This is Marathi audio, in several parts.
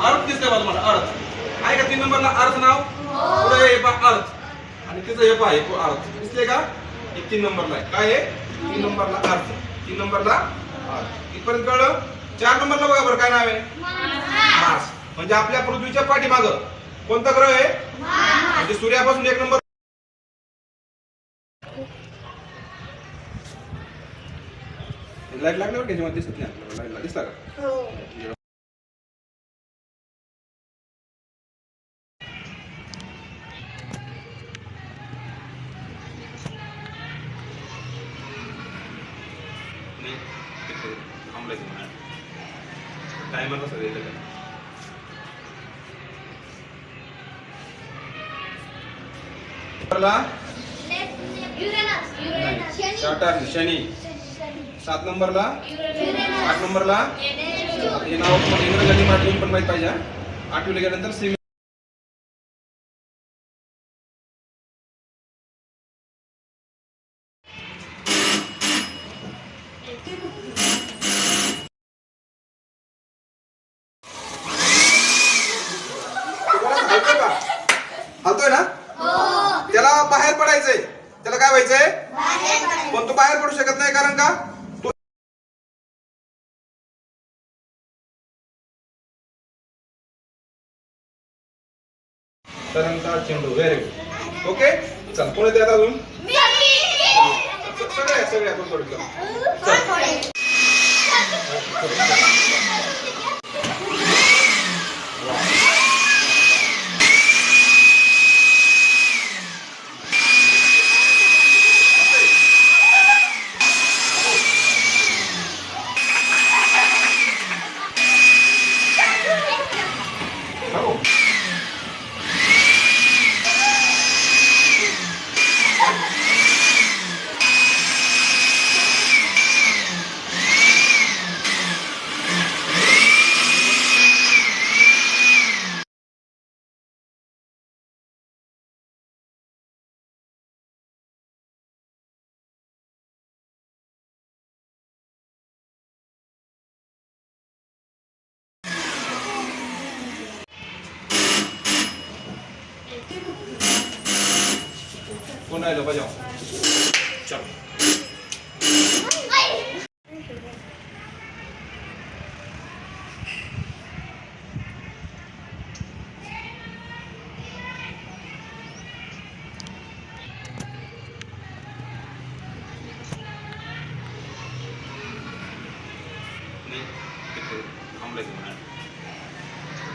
अर्थ दिसतंय बघा मला अर्थ आहे का 3 नंबरला अर्थ नाव पुढे हे पहा अर्थ आणि तिचं हे पहा हे अर्थ दिसले का हे 3 नंबरला आहे काय आहे 3 नंबरला अर्थ 3 नंबरला अर्थ इथपर्यंत कळलं 4 नंबरला बघा बरं काय नाव आहे मार्स म्हणजे आपल्या पृथ्वीच्या पाठीमागं कोणता ग्रह आहे म्हणजे सूर्यापासून 1 नंबर लाईट लागल्यावर त्याच्यामध्ये दिसत नाही आपल्याला लाईट दिसला का हो टाइमर कसं द्यायचं सॅटर्न शनी 7 नंबरला 8 नंबरला हे नाव तुम्हाला इंग्रजी आणि पण माहित पाहिजे 8वीला गेल्यानंतर सेमी हलतोय ना त्याला बाहेर पडायचंय त्याला काय व्हायचंय पण तो बाहेर पडू शकत नाही कारण का तरंगता चेंडू व्हेरी गुड ओके चल कोणी द्या अजून सगळ्या थोडं कौन आए लो बजाओ चलो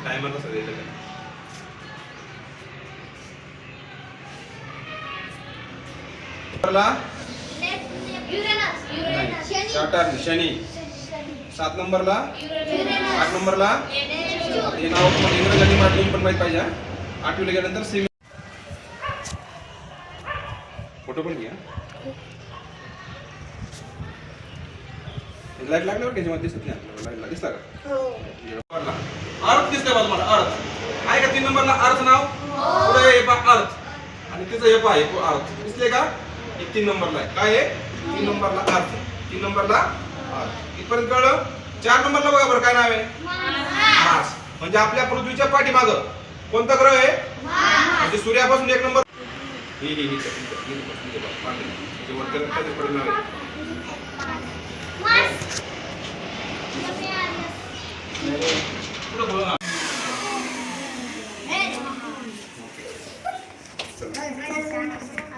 टाइमर कसं द्यायचं सॅटर्न शनी 7 नंबरला 8 नंबरला हे नाव तुम्हाला इंग्रजी आणि पण माहित पाहिजे 8वीला गेल्यानंतर सेमी फोटो पण घ्या लाईट लागल्यावर त्याच्यामध्ये दिसत नाही आपल्याला लाईट दिसला का अर्थ दिसतंय बघा मला अर्थ आहे का 3 नंबरला अर्थ नाव पुढे हे पहा अर्थ आणि तिचं हे पहा हे अर्थ दिसले का हे 3 नंबरला आहे काय आहे 3 नंबरला अर्थ 3 नंबरला अर्थ इथपर्यंत कळलं 4 नंबरला बघा बरं काय नाव आहे मार्स म्हणजे आपल्या पृथ्वीच्या पाठीमागं कोणता ग्रह आहे म्हणजे सूर्यापासून 1 नंबर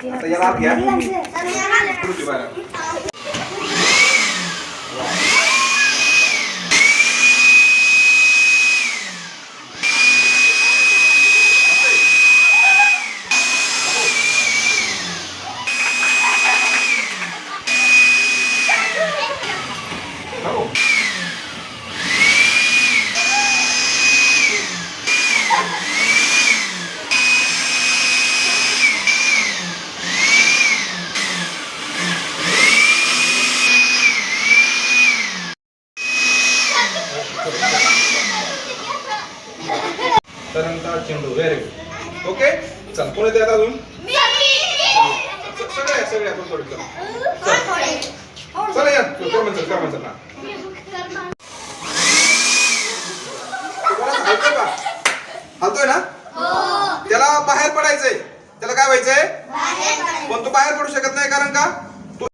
आता याला घ्या पृथ्वी बाहेर तरंगता चेंडू व्हेरी गुड ओके चल कोण येते आता अजून सगळे आपण थोडे चला या कर्मन चल ना हलतोय ना त्याला बाहेर पडायचंय त्याला काय व्हायचंय पण तो बाहेर पडू शकत नाही कारण का